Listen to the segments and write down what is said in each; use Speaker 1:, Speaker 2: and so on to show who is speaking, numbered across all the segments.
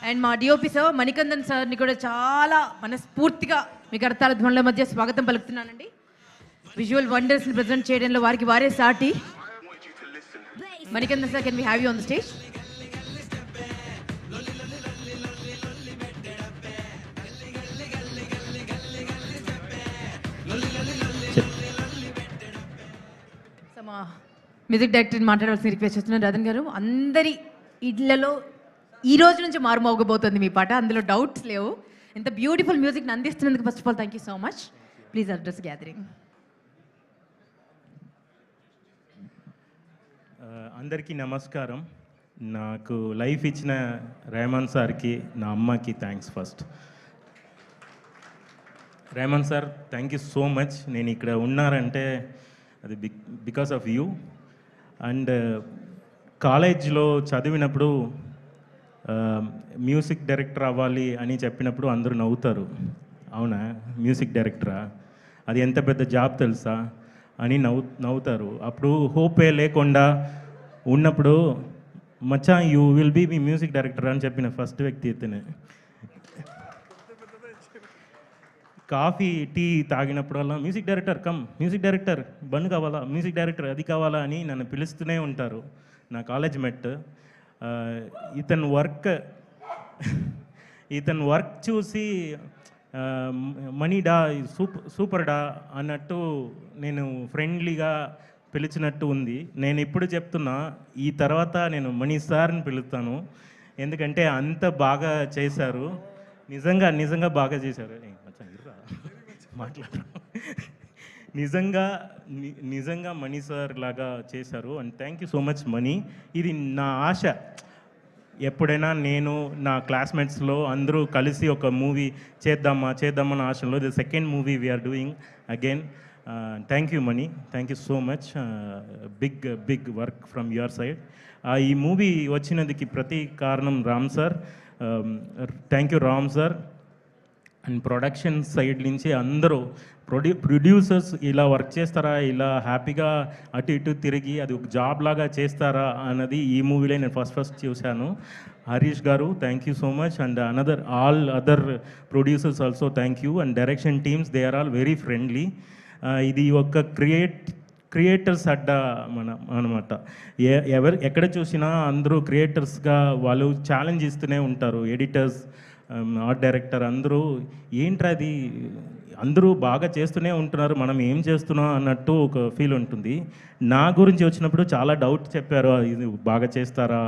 Speaker 1: And మా DOP sir Manikandan సార్ని కూడా చాలా మనస్ఫూర్తిగా మీ కర్తాల ధ్వనుల మధ్య స్వాగతం పలుకుతున్నానండి. విజువల్ వండర్స్ని ప్రజెంట్ చేయడంలో వారికి వారే సాటి. Manikandan sir, can we have you on the stage? మా మ్యూజిక్ డైరెక్టర్ని మాట్లాడవలసిన రిక్వెస్ట్ చేస్తున్నాను. రతన్ గారు, అందరి ఇళ్లలో ఈ రోజు నుంచి మారుమోగబోతుంది మీ పాట, అందులో డౌట్స్ లేవు. ఇంత బ్యూటిఫుల్ మ్యూజిక్ని అందిస్తున్నందుకు first of all thank you so much. Please address gathering.
Speaker 2: అందరికీ నమస్కారం. నాకు లైఫ్ ఇచ్చిన రెహమాన్ సార్కి, నా అమ్మకి thanks. First Rahman sir, thank you so much. నేను ఇక్కడ ఉన్నారంటే అది బికాస్ ఆఫ్ యూ. అండ్ కాలేజ్లో చదివినప్పుడు మ్యూజిక్ డైరెక్టర్ అవ్వాలి అని చెప్పినప్పుడు అందరూ నవ్వుతారు. అవునా, మ్యూజిక్ డైరెక్టరా, అది ఎంత పెద్ద జాబ్ తెలుసా అని నవ్వుతారు. అప్పుడు హోపే లేకుండా ఉన్నప్పుడు, మచ్చా you will be me music director అని చెప్పిన ఫస్ట్ వ్యక్తి ఇతనే. కాఫీ టీ తాగినప్పుడల్లా music director come, music director బంద్ కావాలా, మ్యూజిక్ డైరెక్టర్ అది కావాలా అని నన్ను పిలుస్తూనే ఉంటారు. నా కాలేజ్ మెట్. ఇతను వర్క్ చూసి మనీడా సూపర్ డా అన్నట్టు నేను ఫ్రెండ్లీగా పిలిచినట్టు ఉంది. నేను ఇప్పుడు చెప్తున్నా, ఈ తర్వాత నేను మణి సార్ని పిలుస్తాను, ఎందుకంటే అంత బాగా చేశారు. నిజంగా బాగా చేశారు. మాట్లాడు. నిజంగా మణి సార్ లాగా చేశారు. And thank you so much Mani. ఇది నా ఆశ, ఎప్పుడైనా నేను నా క్లాస్మేట్స్లో అందరూ కలిసి ఒక మూవీ చేద్దామన్న ఆశలో the second movie we are doing again. Thank you Mani, thank you so much. Big work from your side. ఈ మూవీ వచ్చినందుకు ప్రతి కారణం Ram sir. Thank you Ram sir. And production side నుంచి అందరూ ప్రొడ్యూసర్స్ ఇలా వర్క్ చేస్తారా, ఇలా హ్యాపీగా అటు ఇటు తిరిగి అది ఒక జాబ్ లాగా చేస్తారా అన్నది ఈ మూవీలో నేను ఫస్ట్ చూశాను. హరీష్ గారు, thank you so much. And all other producers also thank you. And direction teams, they are all very friendly. ఇది ఒక క్రియేటర్స్ అడ్డా అనమాట. ఎక్కడ చూసినా అందరూ క్రియేటర్స్గా వాళ్ళు ఛాలెంజ్ ఇస్తూనే ఉంటారు. ఎడిటర్స్, ఆర్ట్ డైరెక్టర్ అందరూ ఏంట్రా అది, అందరూ బాగా చేస్తూనే ఉంటున్నారు, మనం ఏం చేస్తున్నాం అన్నట్టు ఒక ఫీల్ ఉంటుంది. నా గురించి వచ్చినప్పుడు చాలా డౌట్ చెప్పారు. ఇది బాగా చేస్తారా,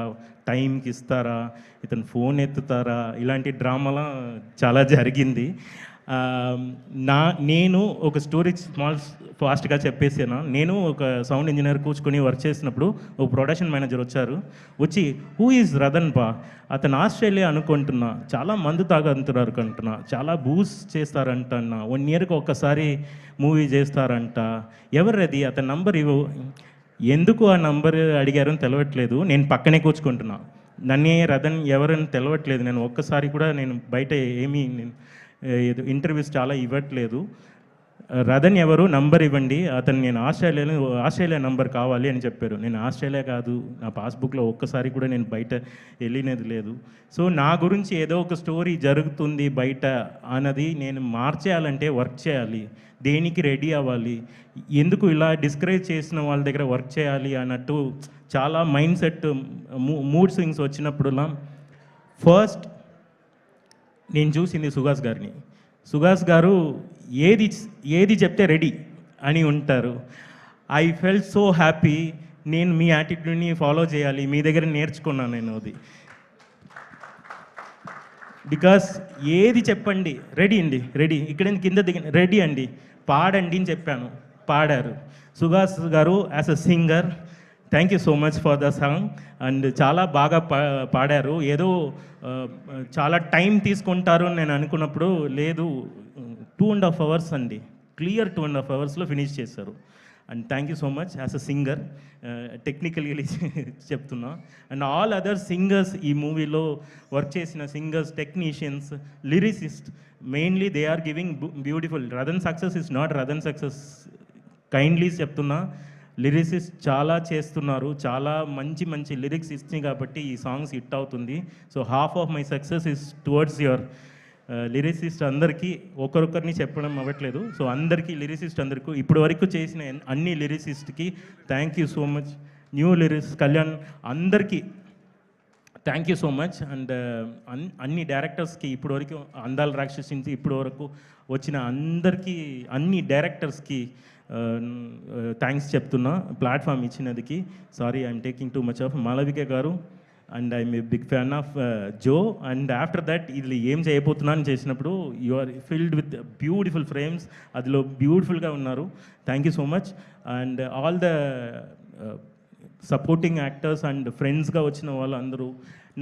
Speaker 2: టైంకి ఇస్తారా, ఇతను ఫోన్ ఎత్తుతారా, ఇలాంటి డ్రామాలా చాలా జరిగింది. నేను ఒక స్టోరీ ఫాస్ట్గా చెప్పేసాను. నేను ఒక సౌండ్ ఇంజనీర్ కూర్చుకొని వర్క్ చేసినప్పుడు ఒక ప్రొడక్షన్ మేనేజర్ వచ్చి హూ ఈజ్ రతన్ పా, అతను ఆస్ట్రేలియా అనుకుంటున్నా, చాలా మందు తాగంటున్నారు అంటున్నా, చాలా బూస్ చేస్తారంటన్నా, 1 yearకి ఒక్కసారి మూవీ చేస్తారంట, ఎవరది, అతని నంబర్ ఇవ్వు. ఎందుకు ఆ నంబర్ అడిగారని తెలవట్లేదు. నేను పక్కనే కూర్చుకుంటున్నా, నన్నే రతన్ ఎవరని తెలవట్లేదు. నేను ఒక్కసారి కూడా నేను బయట ఏమీ ఇంటర్వ్యూస్ చాలా ఇవ్వట్లేదు. రతన్ ఎవరు, నంబర్ ఇవ్వండి, అతను నేను ఆస్ట్రేలియా నంబర్ కావాలి అని చెప్పారు. నేను ఆస్ట్రేలియా కాదు, నా పాస్బుక్లో ఒక్కసారి కూడా నేను బయట వెళ్ళినది లేదు. సో నా గురించి ఏదో ఒక స్టోరీ జరుగుతుంది బయట అన్నది నేను మార్చేయాలంటే వర్క్ చేయాలి, దేనికి రెడీ అవ్వాలి, ఎందుకు ఇలా డిస్కరేజ్ చేసిన వాళ్ళ దగ్గర వర్క్ చేయాలి అన్నట్టు చాలా మైండ్ సెట్, మూడ్ స్వింగ్స్ వచ్చినప్పుడులా ఫస్ట్ నేను చూసింది సుహాస్ గారు ఏది చెప్తే రెడీ అని ఉంటారు. I felt so happy. నేను మీ యాటిట్యూడ్ని ఫాలో చేయాలి, మీ దగ్గర నేర్చుకున్నాను నేను అది. బికాస్ ఏది చెప్పండి రెడీ ఇక్కడ కింద రెడీ అండి, పాడండి అని చెప్పాను, పాడారు. సుహాస్ గారు as a singer, thank you so much for the song. And చాలా బాగా పాడారు. ఏదో చాలా టైం తీసుకుంటారు అని నేను అనుకున్నప్పుడు లేదు, 2.5 hours అండి, క్లియర్ 2.5 hours ఫినిష్ చేశారు. And thank you so much as a singer, టెక్నికల్గా చెప్తున్నా. అండ్ ఆల్ అదర్ సింగర్స్, ఈ మూవీలో వర్క్ చేసిన singers, technicians, lyricist, mainly they are giving beautiful. Ratan success is not Ratan success, kindly చెప్తున్నా. లిరిసిస్ట్ చాలా చేస్తున్నారు, చాలా మంచి మంచి లిరిక్స్ ఇస్తుంది కాబట్టి ఈ సాంగ్స్ హిట్ అవుతుంది. So half of my success is towards your lyricist అందరికీ, ఒకరొకరిని చెప్పడం అవ్వట్లేదు. సో అందరికీ లిరిసిస్ట్ అందరికీ ఇప్పటి వరకు చేసిన అన్ని లిరిసిస్ట్కి thank you so much. New lyrics Kalyan అందరికీ thank you so much. And అన్ని డైరెక్టర్స్కి ఇప్పటివరకు అందాల రాక్షసి నుంచి ఇప్పటి వరకు వచ్చిన అందరికీ, అన్ని డైరెక్టర్స్కి థ్యాంక్స్ చెప్తున్నా ప్లాట్ఫామ్ ఇచ్చినందుకు. Sorry I'm taking too much of Malavika గారు, and I'm a big fan of Jo. And after that ఇది ఏం చేయబోతున్నాను చేసినప్పుడు you are filled with beautiful frames, అదిలో బ్యూటిఫుల్గా ఉన్నారు. Thank you so much. And all the supporting actors and ఫ్రెండ్స్గా వచ్చిన వాళ్ళందరూ,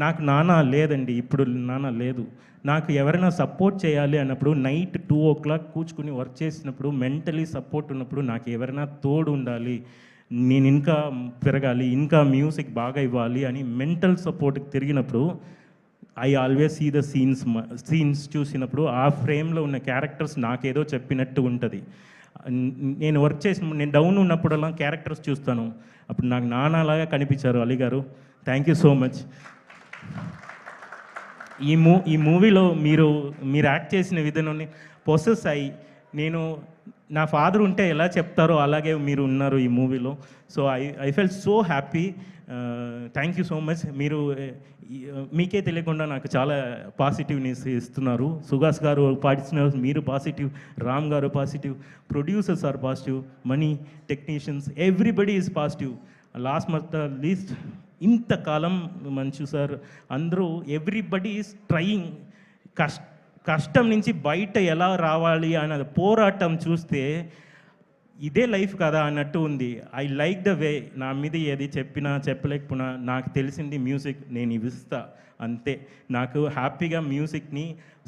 Speaker 2: నాకు నాన్న లేదండి, ఇప్పుడు నాన్న లేదు. నాకు ఎవరైనా సపోర్ట్ చేయాలి అన్నప్పుడు నైట్ 2 o'clock కూర్చుకుని వర్క్ చేసినప్పుడు మెంటలీ సపోర్ట్ ఉన్నప్పుడు నాకు ఎవరైనా తోడు ఉండాలి, నేను ఇంకా పెరగాలి, ఇంకా మ్యూజిక్ బాగా ఇవ్వాలి అని మెంటల్ సపోర్ట్కి తిరిగినప్పుడు I always see the scenes చూసినప్పుడు ఆ ఫ్రేమ్లో ఉన్న క్యారెక్టర్స్ నాకేదో చెప్పినట్టు ఉంటుంది. నేను వర్క్ చేసిన, నేను డౌన్ ఉన్నప్పుడల్లా క్యారెక్టర్స్ చూస్తాను, అప్పుడు నాకు నాన్నలాగా కనిపించారు అలీ గారు. Thank you so much. ఈ మూవీలో మీరు యాక్ట్ చేసిన విధానాన్ని పొసెస్ అయ్యి, నేను నా ఫాదర్ ఉంటే ఎలా చెప్తారో అలాగే మీరు ఉన్నారు ఈ మూవీలో. So I fell so happy. Thank you so much. మీరు మీకే తెలియకుండా నాకు చాలా పాజిటివ్నెస్ ఇస్తున్నారు. సుహాస్ గారు పాటిస్తున్నారు, మీరు పాజిటివ్, రామ్ గారు positive, producers are positive, money, technicians, everybody is positive. Last month least ఇంతకాలం మంచు సార్ అందరూ ఎవ్రీబడి ఈజ్ ట్రయింగ్. కష్టం నుంచి బయట ఎలా రావాలి అన్నది పోరాటం చూస్తే ఇదే లైఫ్ కదా అన్నట్టు ఉంది. I like the way. నా మీద ఏది చెప్పినా చెప్పలేకపోయినా నాకు తెలిసింది మ్యూజిక్ నేను ఇవిస్తా అంతే. నాకు హ్యాపీగా మ్యూజిక్ని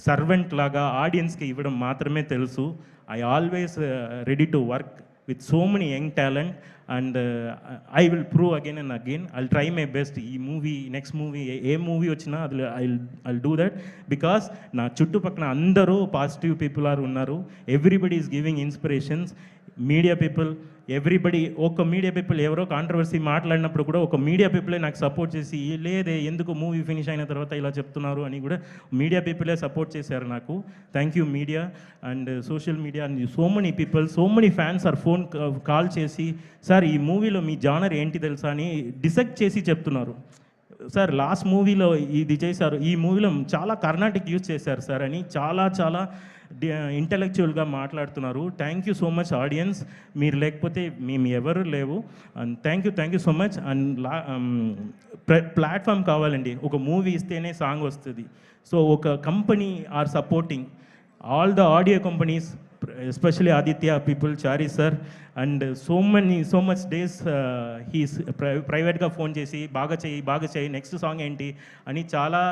Speaker 2: సర్వెంట్ లాగా ఆడియన్స్కి ఇవ్వడం మాత్రమే తెలుసు. I always ready to work with so many young talent and I will prove again and again. I try my best. ఈ మూవీ, నెక్స్ట్ మూవీ, ఏ మూవీ వచ్చినా అది ఐ డూ దట్. బికాస్ నా చుట్టుపక్కల అందరూ పాజిటివ్ పీపుల్ ఉన్నారు. Everybody is giving inspirations. Media people, everybody. ఒక media people ఎవరో controversy మాట్లాడినప్పుడు కూడా ఒక మీడియా పీపులే నాకు సపోర్ట్ చేసి, లేదే ఎందుకు మూవీ ఫినిష్ అయిన తర్వాత ఇలా చెప్తున్నారు అని కూడా మీడియా పీపులే సపోర్ట్ చేశారు నాకు. Thank you media and social media and so many people, so many fans are phone call చేసి, సార్ ఈ మూవీలో మీ జానర్ ఏంటి తెలుసా అని డిసైడ్ చేసి చెప్తున్నారు. సార్ లాస్ట్ మూవీలో ఇది చేశారు, ఈ మూవీలో చాలా కర్ణాటిక్ యూజ్ చేశారు సార్ అని చాలా చాలా ఇంటలెక్చువల్గా మాట్లాడుతున్నారు. Thank you so much audience. మీరు లేకపోతే మేము ఎవరు లేవు. And thank you so much. And platform కావాలండి. ఒక మూవీ ఇస్తేనే సాంగ్ వస్తుంది. సో ఒక company are supporting all the audio companies, especially Aditya people, Chari sir. And so much days he's ప్రైవేట్గా ఫోన్ చేసి బాగా చేయి నెక్స్ట్ సాంగ్ ఏంటి అని చాలా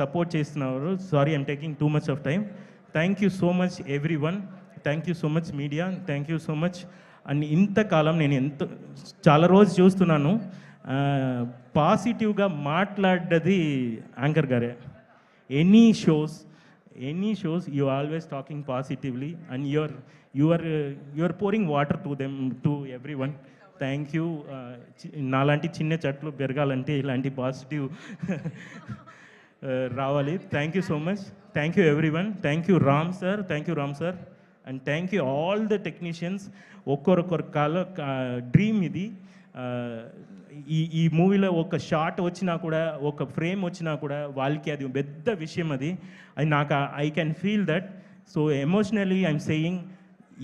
Speaker 2: సపోర్ట్ చేస్తున్నారు. Sorry I'm taking too much of time. Thank you so much everyone. Thank you so much media. Thank you so much. And ఇంతకాలం నేను చాలా రోజు చూస్తున్నాను పాజిటివ్గా మాట్లాడ్డది యాంకర్ గారే. Any shows you always talking positively and you are pouring water to them, to everyone. Thank you. నాలాంటి చిన్న చెట్లు పెరగాలంటే ఇలాంటి పాజిటివ్ రావాలి. Thank you so much. Thank you everyone. Thank you Ram sir. And thank you all the technicians. ఒక్కొక్కరు dream ఇది. ఈ మూవీలో ఒక షాట్ వచ్చినా కూడా, ఒక ఫ్రేమ్ వచ్చినా కూడా వాళ్ళకి అది పెద్ద విషయం. అది నాకు I can feel that. So emotionally I'm saying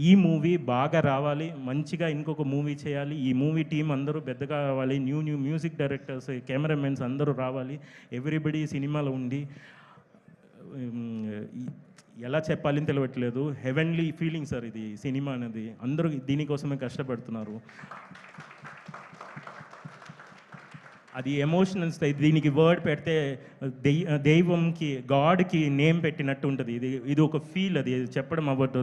Speaker 2: ఈ మూవీ బాగా రావాలి, మంచిగా ఇంకొక మూవీ చేయాలి. ఈ మూవీ టీం అందరూ పెద్దగా రావాలి. న్యూ మ్యూజిక్ డైరెక్టర్స్, కెమెరామెన్స్ అందరూ రావాలి. ఎవ్రీబడి సినిమాలో ఉండి ఎలా చెప్పాలని తెలియట్లేదు. హెవెన్లీ ఫీలింగ్ సార్ ఇది సినిమా అనేది. అందరూ దీనికోసమే కష్టపడుతున్నారు. అది ఎమోషనల్స్. దీనికి వర్డ్ పెడితే దైవంకి, గాడ్కి నేమ్ పెట్టినట్టు ఉంటుంది. ఇది ఒక ఫీల్. అది చెప్పడం అవ్వదు.